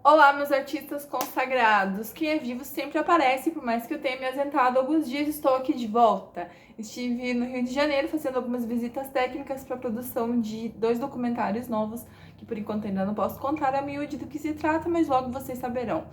Olá, meus artistas consagrados! Quem é vivo sempre aparece, por mais que eu tenha me ausentado alguns dias, estou aqui de volta. Estive no Rio de Janeiro fazendo algumas visitas técnicas para a produção de 2 documentários novos, que por enquanto ainda não posso contar a miúde do que se trata, mas logo vocês saberão.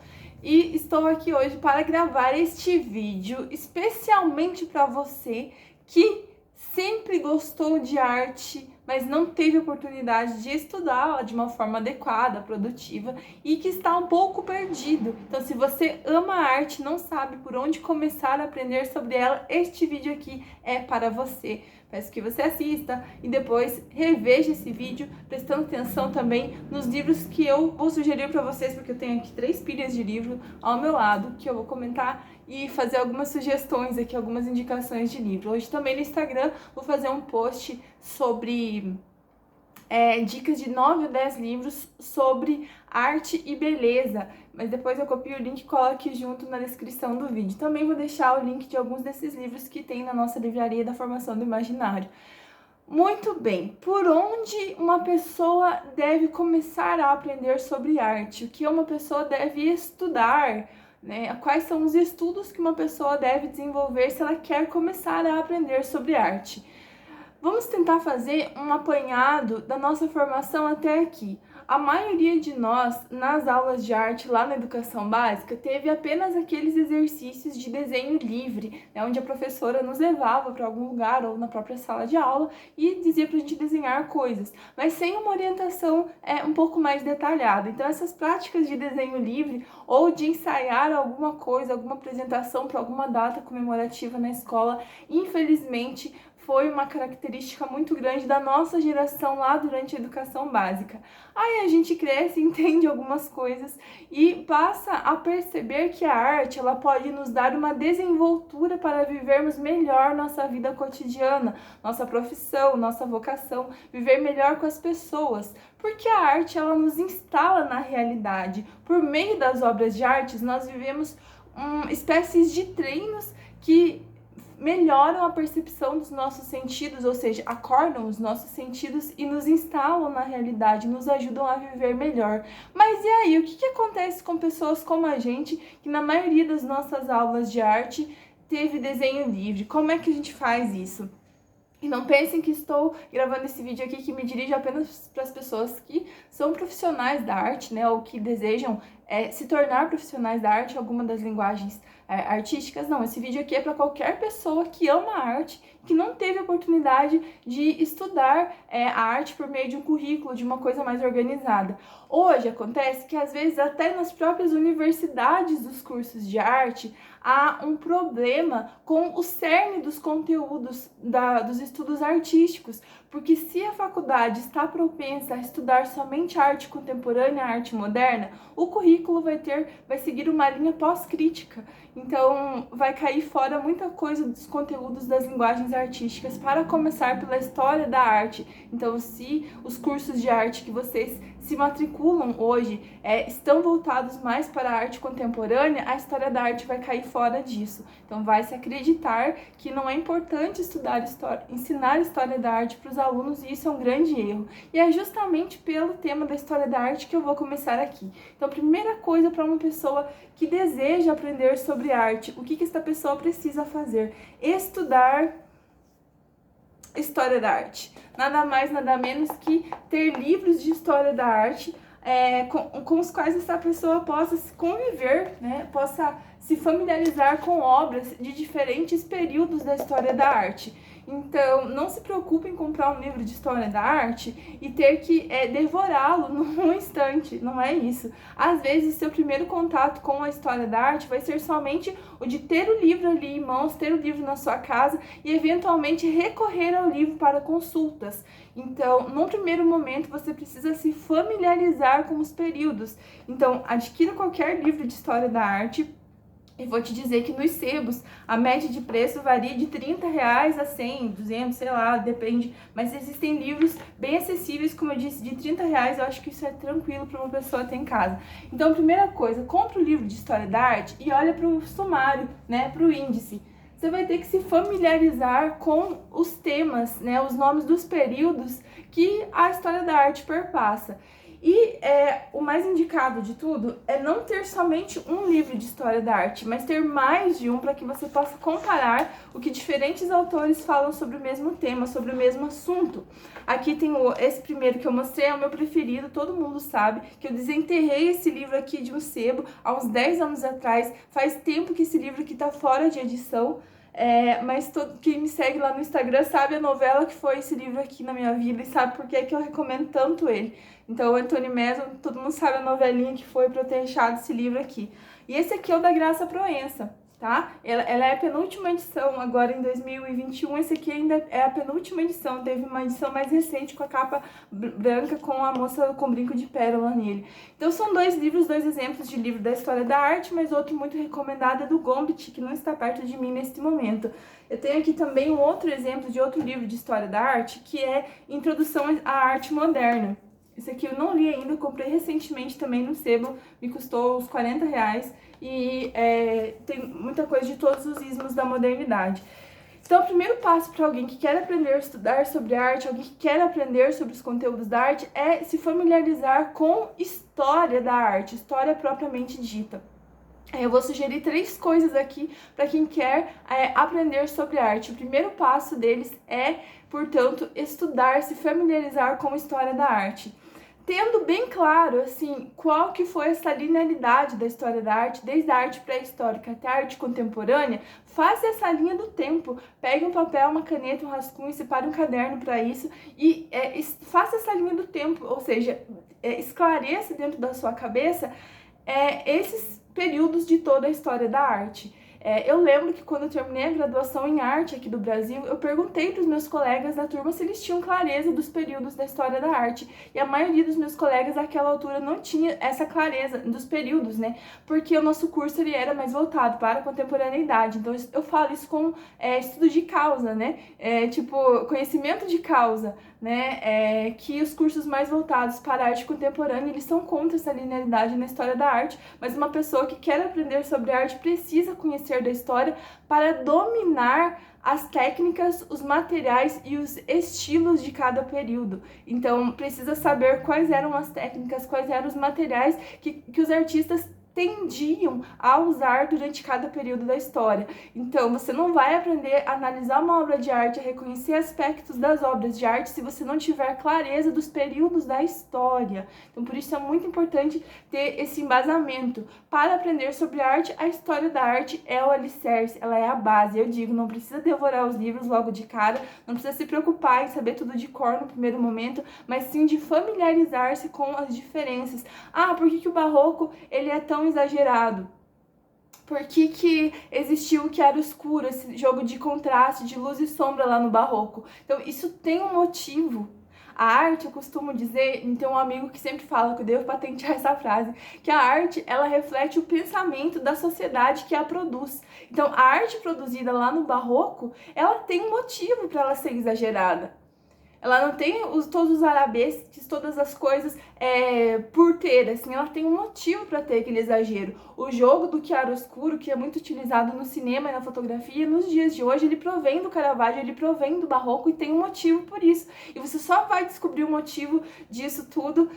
E estou aqui hoje para gravar este vídeo especialmente para você que sempre gostou de arte, mas não teve oportunidade de estudá-la de uma forma adequada, produtiva e que está um pouco perdido. Então, se você ama a arte, não sabe por onde começar a aprender sobre ela, este vídeo aqui é para você. Peço que você assista e depois reveja esse vídeo, prestando atenção também nos livros que eu vou sugerir para vocês, porque eu tenho aqui 3 pilhas de livro ao meu lado que eu vou comentar e fazer algumas sugestões aqui, algumas indicações de livro. Hoje também no Instagram vou fazer um post sobre dicas de 9 ou 10 livros sobre arte e beleza, mas depois eu copio o link e coloco aqui junto na descrição do vídeo. Também vou deixar o link de alguns desses livros que tem na nossa livraria da Formação do Imaginário. Muito bem, por onde uma pessoa deve começar a aprender sobre arte? O que uma pessoa deve estudar? Né? Quais são os estudos que uma pessoa deve desenvolver se ela quer começar a aprender sobre arte? Vamos tentar fazer um apanhado da nossa formação até aqui. A maioria de nós, nas aulas de arte lá na educação básica, teve apenas aqueles exercícios de desenho livre, né, onde a professora nos levava para algum lugar ou na própria sala de aula e dizia para a gente desenhar coisas, mas sem uma orientação um pouco mais detalhada. Então, essas práticas de desenho livre ou de ensaiar alguma coisa, alguma apresentação para alguma data comemorativa na escola, infelizmente, foi uma característica muito grande da nossa geração lá durante a educação básica. Aí a gente cresce, entende algumas coisas e passa a perceber que a arte ela pode nos dar uma desenvoltura para vivermos melhor nossa vida cotidiana, nossa profissão, nossa vocação, viver melhor com as pessoas. Porque a arte ela nos instala na realidade. Por meio das obras de arte, nós vivemos espécies de treinos que melhoram a percepção dos nossos sentidos, ou seja, acordam os nossos sentidos e nos instalam na realidade, nos ajudam a viver melhor. Mas e aí, o que acontece com pessoas como a gente, que na maioria das nossas aulas de arte teve desenho livre? Como é que a gente faz isso? E não pensem que estou gravando esse vídeo aqui que me dirijo apenas para as pessoas que são profissionais da arte, né, ou que desejam se tornar profissionais da arte, alguma das linguagens artísticas. Não, esse vídeo aqui é para qualquer pessoa que ama a arte, que não teve a oportunidade de estudar a arte por meio de um currículo, de uma coisa mais organizada. Hoje acontece que às vezes até nas próprias universidades dos cursos de arte há um problema com o cerne dos conteúdos dos estudos artísticos, porque se a faculdade está propensa a estudar somente arte contemporânea, arte moderna, o currículo vai seguir uma linha pós-crítica. Então, vai cair fora muita coisa dos conteúdos das linguagens artísticas, para começar pela história da arte. Então, se os cursos de arte que vocês se matriculam hoje estão voltados mais para a arte contemporânea, a história da arte vai cair fora disso. Então, vai se acreditar que não é importante estudar história, ensinar a história da arte para os alunos, e isso é um grande erro. E é justamente pelo tema da história da arte que eu vou começar aqui. Então, a primeira coisa para uma pessoa que deseja aprender sobre arte, o que essa pessoa precisa fazer? Estudar história da arte. Nada mais, nada menos que ter livros de história da arte com os quais essa pessoa possa se conviver, né? Possa se familiarizar com obras de diferentes períodos da história da arte. Então, não se preocupe em comprar um livro de história da arte e ter que devorá-lo num instante, não é isso. Às vezes, seu primeiro contato com a história da arte vai ser somente o de ter o livro ali em mãos, ter o livro na sua casa e, eventualmente, recorrer ao livro para consultas. Então, num primeiro momento, você precisa se familiarizar com os períodos. Então, adquira qualquer livro de história da arte. E vou te dizer que nos sebos a média de preço varia de R$30 a 100, 200, sei lá, depende. Mas existem livros bem acessíveis, como eu disse, de R$30. Eu acho que isso é tranquilo para uma pessoa ter em casa. Então, primeira coisa, compra o livro de história da arte e olha para o sumário, né, para o índice. Você vai ter que se familiarizar com os temas, né, os nomes dos períodos que a história da arte perpassa. E mais indicado de tudo é não ter somente um livro de história da arte, mas ter mais de um para que você possa comparar o que diferentes autores falam sobre o mesmo tema, sobre o mesmo assunto. Aqui tem esse primeiro que eu mostrei, é o meu preferido, todo mundo sabe, que eu desenterrei esse livro aqui de um sebo há uns 10 anos atrás, faz tempo que esse livro aqui tá fora de edição. Mas quem me segue lá no Instagram sabe a novela que foi esse livro aqui na minha vida e sabe por que eu recomendo tanto ele. Então, o Antônio Mesmo, todo mundo sabe a novelinha que foi para eu ter achado esse livro aqui. E esse aqui é o da Graça Proença, tá? Ela é a penúltima edição, agora em 2021, esse aqui ainda é a penúltima edição, teve uma edição mais recente com a capa branca com a moça com brinco de pérola nele. Então são dois livros, dois exemplos de livro da história da arte, mas outro muito recomendado é do Gombrich, que não está perto de mim neste momento. Eu tenho aqui também um outro exemplo de outro livro de história da arte, que é Introdução à Arte Moderna. Esse aqui eu não li ainda, eu comprei recentemente também no sebo, me custou uns R$40 e tem muita coisa de todos os ismos da modernidade. Então, o primeiro passo para alguém que quer aprender a estudar sobre arte, alguém que quer aprender sobre os conteúdos da arte, é se familiarizar com história da arte, história propriamente dita. Eu vou sugerir 3 coisas aqui para quem quer aprender sobre arte. O primeiro passo deles é, portanto, estudar, se familiarizar com a história da arte. Tendo bem claro, assim, qual que foi essa linearidade da história da arte, desde a arte pré-histórica até a arte contemporânea, faça essa linha do tempo. Pegue um papel, uma caneta, um rascunho, separe um caderno para isso e faça essa linha do tempo, ou seja, esclareça dentro da sua cabeça esses períodos de toda a história da arte. Eu lembro que quando eu terminei a graduação em arte aqui do Brasil, eu perguntei para os meus colegas da turma se eles tinham clareza dos períodos da história da arte. E a maioria dos meus colegas naquela altura não tinha essa clareza dos períodos, né? Porque o nosso curso ele era mais voltado para a contemporaneidade. Então eu falo isso com estudo de causa, né? Tipo, conhecimento de causa, né? Que os cursos mais voltados para a arte contemporânea, eles são contra essa linearidade na história da arte, mas uma pessoa que quer aprender sobre arte precisa conhecer da história para dominar as técnicas, os materiais e os estilos de cada período. Então, precisa saber quais eram as técnicas, quais eram os materiais que os artistas tendiam a usar durante cada período da história. Então, você não vai aprender a analisar uma obra de arte, a reconhecer aspectos das obras de arte se você não tiver clareza dos períodos da história. Então, por isso é muito importante ter esse embasamento. Para aprender sobre arte, a história da arte é o alicerce, ela é a base. Eu digo, não precisa devorar os livros logo de cara, não precisa se preocupar em saber tudo de cor no primeiro momento, mas sim de familiarizar-se com as diferenças. Por que o barroco ele é tão exagerado? Por que existiu o chiaro-escuro, esse jogo de contraste, de luz e sombra lá no barroco? Então, isso tem um motivo. A arte, eu costumo dizer, tem um amigo que sempre fala, que eu devo patentear essa frase, que a arte, ela reflete o pensamento da sociedade que a produz. Então, a arte produzida lá no barroco, ela tem um motivo para ela ser exagerada. Ela não tem todos os arabesques, todas as coisas por ter, assim, ela tem um motivo para ter aquele exagero. O jogo do chiaro-escuro, que é muito utilizado no cinema e na fotografia, nos dias de hoje, ele provém do Caravaggio, ele provém do Barroco e tem um motivo por isso. E você só vai descobrir o motivo disso tudo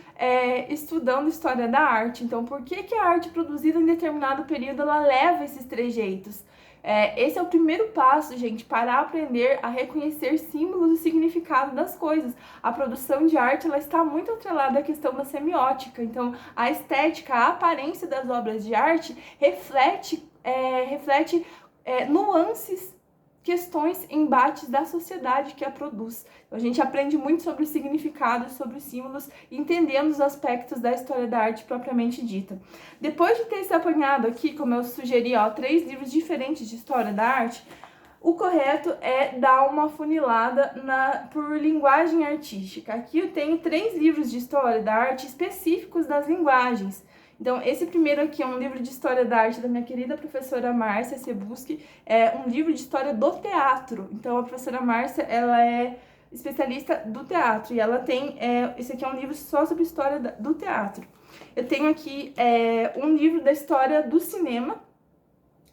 estudando história da arte. Então, por que a arte produzida em determinado período, ela leva esses trejeitos? Esse é o primeiro passo, gente, para aprender a reconhecer símbolos e significado das coisas. A produção de arte, ela está muito atrelada à questão da semiótica. Então, a estética, a aparência das obras de arte reflete nuances, questões, embates da sociedade que a produz. Então, a gente aprende muito sobre o significado, sobre os símbolos, entendendo os aspectos da história da arte propriamente dita. Depois de ter esse apanhado aqui, como eu sugeri, 3 livros diferentes de história da arte, o correto é dar uma funilada por linguagem artística. Aqui eu tenho 3 livros de história da arte específicos das linguagens. Então, esse primeiro aqui é um livro de História da Arte da minha querida professora Márcia Sebuski, é um livro de História do Teatro. Então, a professora Márcia, ela é especialista do teatro e ela tem, esse aqui é um livro só sobre história do teatro. Eu tenho aqui um livro da história do cinema,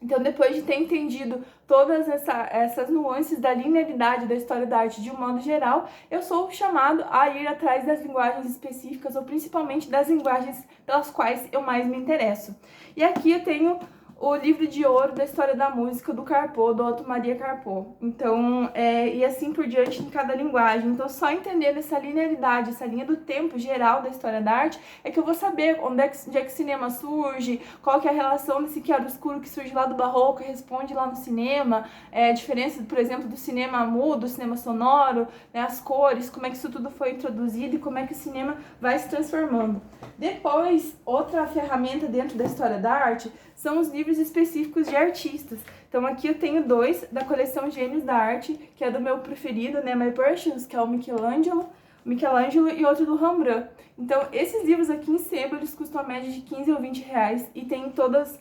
Então, depois de ter entendido todas essas nuances da linearidade da história da arte de um modo geral, eu sou chamado a ir atrás das linguagens específicas, ou principalmente das linguagens pelas quais eu mais me interesso. E aqui eu tenho o livro de ouro da história da música do Carpo, do Otto Maria Carpo. Então, e assim por diante em cada linguagem. Então, só entendendo essa linearidade, essa linha do tempo geral da história da arte, é que eu vou saber onde é que o cinema surge, qual que é a relação desse chiaroscuro que surge lá do Barroco e responde lá no cinema, a diferença, por exemplo, do cinema mudo, do cinema sonoro, né, as cores, como é que isso tudo foi introduzido e como é que o cinema vai se transformando. Depois, outra ferramenta dentro da história da arte são os livros específicos de artistas. Então aqui eu tenho 2 da coleção Gênios da Arte, que é do meu preferido, né, My Precious, que é o Michelangelo e outro do Rembrandt. Então esses livros aqui em sebo, eles custam a média de 15 ou 20 reais e tem todas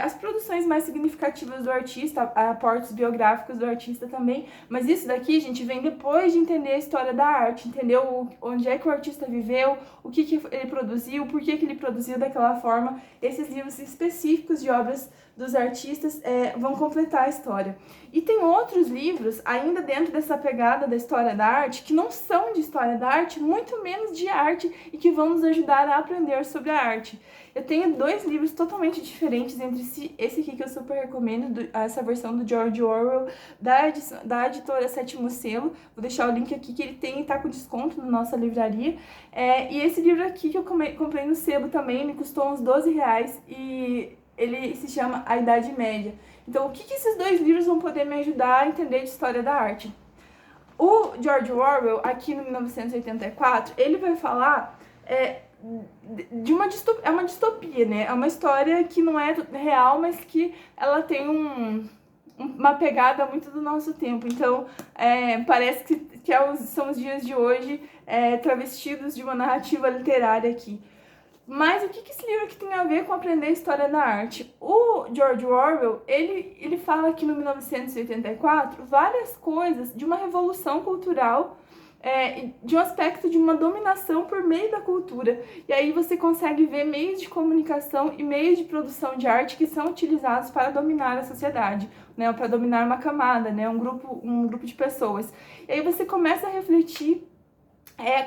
as produções mais significativas do artista, aportes biográficos do artista também, mas isso daqui, gente, vem depois de entender a história da arte, entender onde é que o artista viveu, o que ele produziu, por que ele produziu daquela forma. Esses livros específicos de obras dos artistas vão completar a história. E tem outros livros, ainda dentro dessa pegada da história da arte, que não são de história da arte, muito menos de arte, e que vão nos ajudar a aprender sobre a arte. Eu tenho 2 livros totalmente diferentes entre si. Esse aqui que eu super recomendo, essa versão do George Orwell, da editora Sétimo Selo. Vou deixar o link aqui, que ele tá com desconto na nossa livraria. E esse livro aqui que eu comprei no sebo também, me custou uns 12 reais e ele se chama A Idade Média. Então, o que esses 2 livros vão poder me ajudar a entender de história da arte? O George Orwell, aqui no 1984, ele vai falar de uma distopia, né? É uma história que não é real, mas que ela tem uma pegada muito do nosso tempo. Então, parece que são os dias de hoje travestidos de uma narrativa literária aqui. Mas o que esse livro aqui tem a ver com aprender a história da arte? O George Orwell, ele fala aqui no 1984 várias coisas de uma revolução cultural, de um aspecto de uma dominação por meio da cultura. E aí você consegue ver meios de comunicação e meios de produção de arte que são utilizados para dominar a sociedade, né, para dominar uma camada, né, um grupo de pessoas. E aí você começa a refletir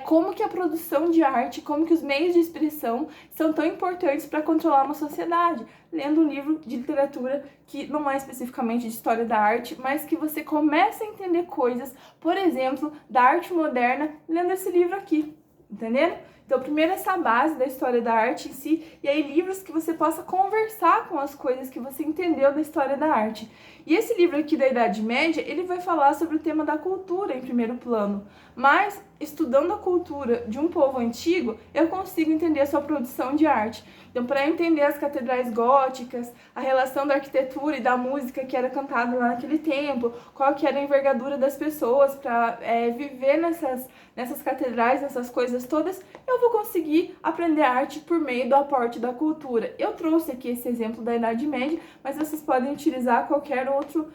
como que a produção de arte, como que os meios de expressão são tão importantes para controlar uma sociedade. Lendo um livro de literatura que não é especificamente de história da arte, mas que você começa a entender coisas, por exemplo, da arte moderna, lendo esse livro aqui, entendendo? Então, primeiro essa base da história da arte em si, e aí livros que você possa conversar com as coisas que você entendeu da história da arte. E esse livro aqui da Idade Média, ele vai falar sobre o tema da cultura em primeiro plano, mas estudando a cultura de um povo antigo, eu consigo entender a sua produção de arte. Então, para entender as catedrais góticas, a relação da arquitetura e da música que era cantada lá naquele tempo, qual que era a envergadura das pessoas para viver nessas catedrais, nessas coisas todas, eu vou conseguir aprender arte por meio do aporte da cultura. Eu trouxe aqui esse exemplo da Idade Média, mas vocês podem utilizar qualquer outro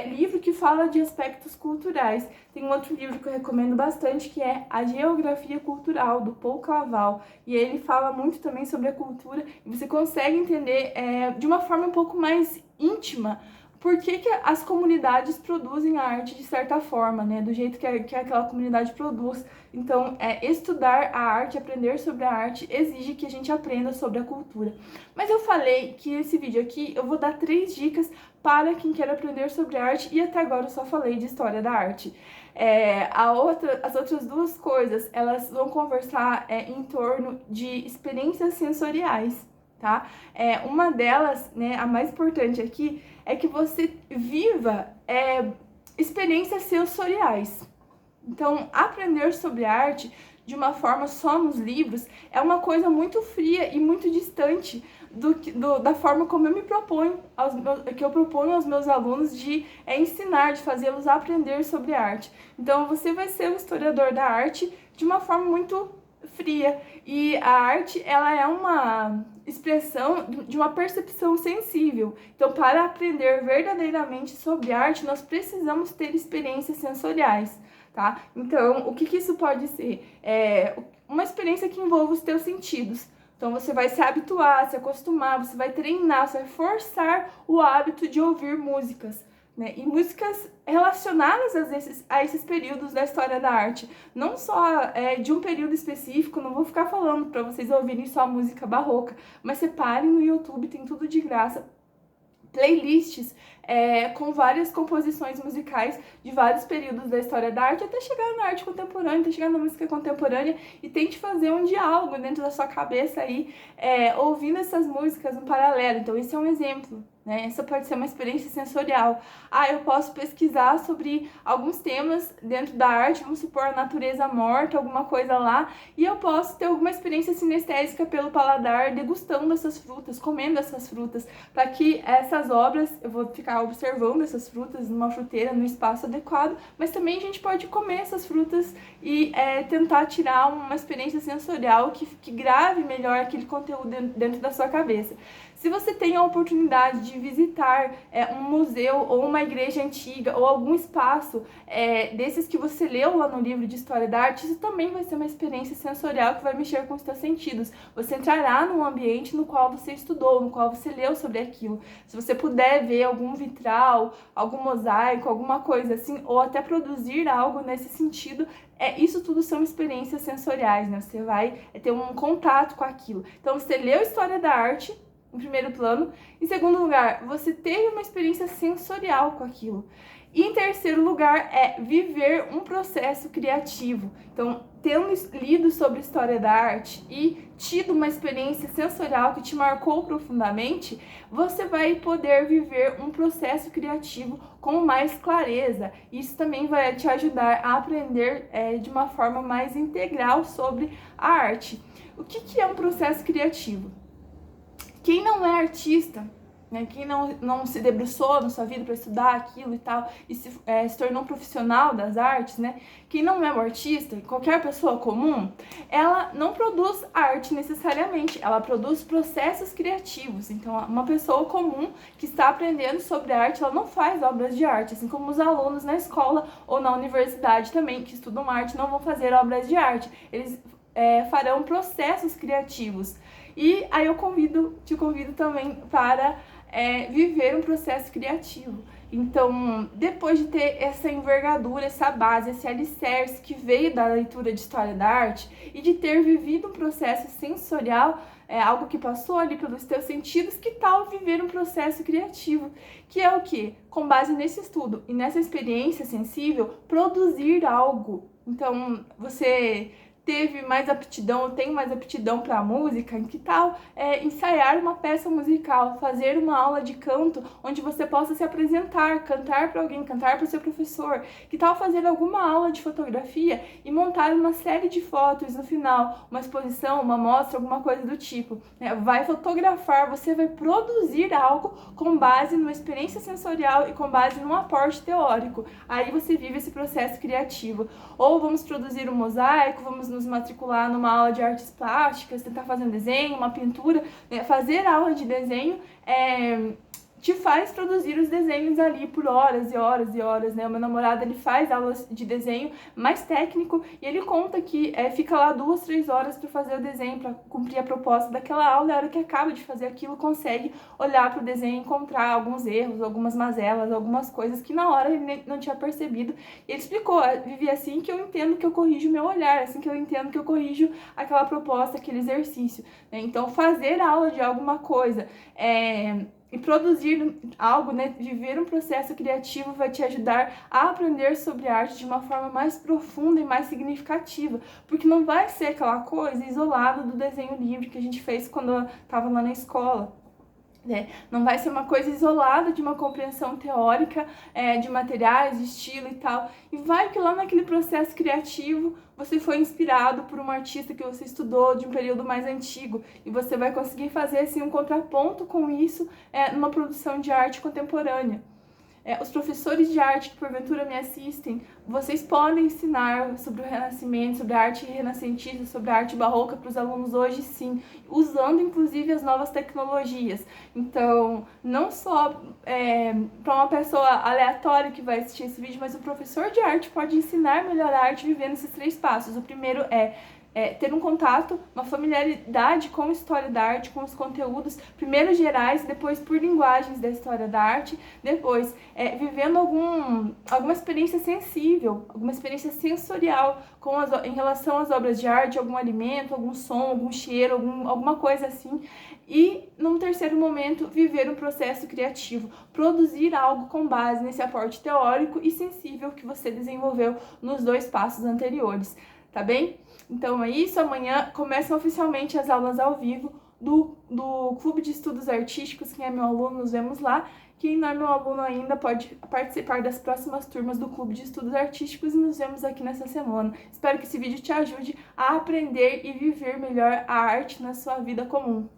livro que fala de aspectos culturais. Tem um outro livro que eu recomendo bastante, que é A Geografia Cultural, do Paul Claval. E ele fala muito também sobre a cultura, e você consegue entender de uma forma um pouco mais íntima por que as comunidades produzem a arte de certa forma, né? Do jeito que aquela comunidade produz. Então, estudar a arte, aprender sobre a arte, exige que a gente aprenda sobre a cultura. Mas eu falei que esse vídeo aqui, eu vou dar 3 dicas para quem quer aprender sobre arte, e até agora eu só falei de história da arte. As outras 2 coisas, elas vão conversar em torno de experiências sensoriais, tá? Uma delas, né, a mais importante aqui, é que você viva experiências sensoriais. Então, aprender sobre arte de uma forma só nos livros é uma coisa muito fria e muito distante da forma como eu me proponho, que eu proponho aos meus alunos de ensinar, de fazê-los aprender sobre arte. Então, você vai ser um historiador da arte de uma forma muito fria, e a arte, ela é uma expressão de uma percepção sensível. Então, para aprender verdadeiramente sobre arte, nós precisamos ter experiências sensoriais, tá? Então, o que isso pode ser? Uma experiência que envolva os teus sentidos. Então você vai se habituar, se acostumar, você vai treinar, você vai forçar o hábito de ouvir músicas, né? E músicas relacionadas a esses períodos da história da arte. Não só de um período específico, não vou ficar falando para vocês ouvirem só música barroca, mas separem no YouTube, tem tudo de graça. Playlists com várias composições musicais de vários períodos da história da arte, até chegar na arte contemporânea, até chegar na música contemporânea, e tente fazer um diálogo dentro da sua cabeça aí, ouvindo essas músicas no paralelo. Então esse é um exemplo, né? Essa pode ser uma experiência sensorial. Eu posso pesquisar sobre alguns temas dentro da arte, vamos supor a natureza morta, alguma coisa lá, e eu posso ter alguma experiência sinestésica pelo paladar, degustando essas frutas, comendo essas frutas, para que essas obras, eu vou ficar observando essas frutas numa fruteira, no espaço adequado, mas também a gente pode comer essas frutas e tentar tirar uma experiência sensorial que grave melhor aquele conteúdo dentro da sua cabeça. Se você tem a oportunidade de visitar um museu ou uma igreja antiga ou algum espaço desses que você leu lá no livro de História da Arte, isso também vai ser uma experiência sensorial que vai mexer com os seus sentidos. Você entrará num ambiente no qual você estudou, no qual você leu sobre aquilo. Se você puder ver algum vitral, algum mosaico, alguma coisa assim, ou até produzir algo nesse sentido, isso tudo são experiências sensoriais, né? Você vai ter um contato com aquilo. Então, você leu História da Arte, em primeiro plano. Em segundo lugar, você teve uma experiência sensorial com aquilo. E em terceiro lugar, viver um processo criativo. Então, tendo lido sobre história da arte e tido uma experiência sensorial que te marcou profundamente, você vai poder viver um processo criativo com mais clareza. Isso também vai te ajudar a aprender de uma forma mais integral sobre a arte. O que é um processo criativo? Quem não é artista, né, quem não se debruçou na sua vida para estudar aquilo e tal, e se tornou um profissional das artes, né, quem não é um artista, qualquer pessoa comum, ela não produz arte necessariamente, ela produz processos criativos. Então, uma pessoa comum que está aprendendo sobre arte, ela não faz obras de arte, assim como os alunos na escola ou na universidade também, que estudam arte, não vão fazer obras de arte. Eles farão processos criativos. E aí eu te convido também para viver um processo criativo. Então, depois de ter essa envergadura, essa base, esse alicerce que veio da leitura de História da Arte e de ter vivido um processo sensorial, algo que passou ali pelos teus sentidos, que tal viver um processo criativo? Que é o quê? Com base nesse estudo e nessa experiência sensível, produzir algo. Então, você teve mais aptidão, ou tem mais aptidão para a música, que tal ensaiar uma peça musical, fazer uma aula de canto onde você possa se apresentar, cantar para alguém, cantar para o seu professor? Que tal fazer alguma aula de fotografia e montar uma série de fotos no final, uma exposição, uma mostra, alguma coisa do tipo? Vai fotografar, você vai produzir algo com base numa experiência sensorial e com base num aporte teórico. Aí você vive esse processo criativo. Ou vamos produzir um mosaico, vamos nos matricular numa aula de artes plásticas, tentar fazer um desenho, uma pintura, fazer aula de desenho te faz produzir os desenhos ali por horas e horas e horas, né? O meu namorado, ele faz aulas de desenho mais técnico e ele conta que fica lá 2, 3 horas para fazer o desenho, para cumprir a proposta daquela aula, e a hora que acaba de fazer aquilo, consegue olhar para o desenho e encontrar alguns erros, algumas mazelas, algumas coisas que na hora ele não tinha percebido. E ele explicou, Vivi, assim que eu entendo que eu corrijo o meu olhar, assim que eu entendo que eu corrijo aquela proposta, aquele exercício, né? Então, fazer aula de alguma coisa, e produzir algo, né, viver um processo criativo vai te ajudar a aprender sobre arte de uma forma mais profunda e mais significativa, porque não vai ser aquela coisa isolada do desenho livre que a gente fez quando estava lá na escola. Não vai ser uma coisa isolada de uma compreensão teórica de materiais, de estilo e tal. E vai que lá naquele processo criativo você foi inspirado por um artista que você estudou de um período mais antigo e você vai conseguir fazer assim, um contraponto com isso numa produção de arte contemporânea. Os professores de arte que porventura me assistem, vocês podem ensinar sobre o Renascimento, sobre a arte renascentista, sobre a arte barroca para os alunos hoje, sim, usando inclusive as novas tecnologias. Então, não só para uma pessoa aleatória que vai assistir esse vídeo, mas o professor de arte pode ensinar melhor a arte vivendo esses 3 passos. O primeiro é ter um contato, uma familiaridade com a história da arte, com os conteúdos, primeiro gerais, depois por linguagens da história da arte, depois vivendo alguma experiência sensível, alguma experiência sensorial em relação às obras de arte, algum alimento, algum som, algum cheiro, alguma coisa assim. E, num terceiro momento, viver um processo criativo, produzir algo com base nesse aporte teórico e sensível que você desenvolveu nos 2 passos anteriores, tá bem? Então é isso, amanhã começam oficialmente as aulas ao vivo do Clube de Estudos Artísticos. Quem é meu aluno, nos vemos lá. Quem não é meu aluno ainda pode participar das próximas turmas do Clube de Estudos Artísticos e nos vemos aqui nessa semana. Espero que esse vídeo te ajude a aprender e viver melhor a arte na sua vida comum.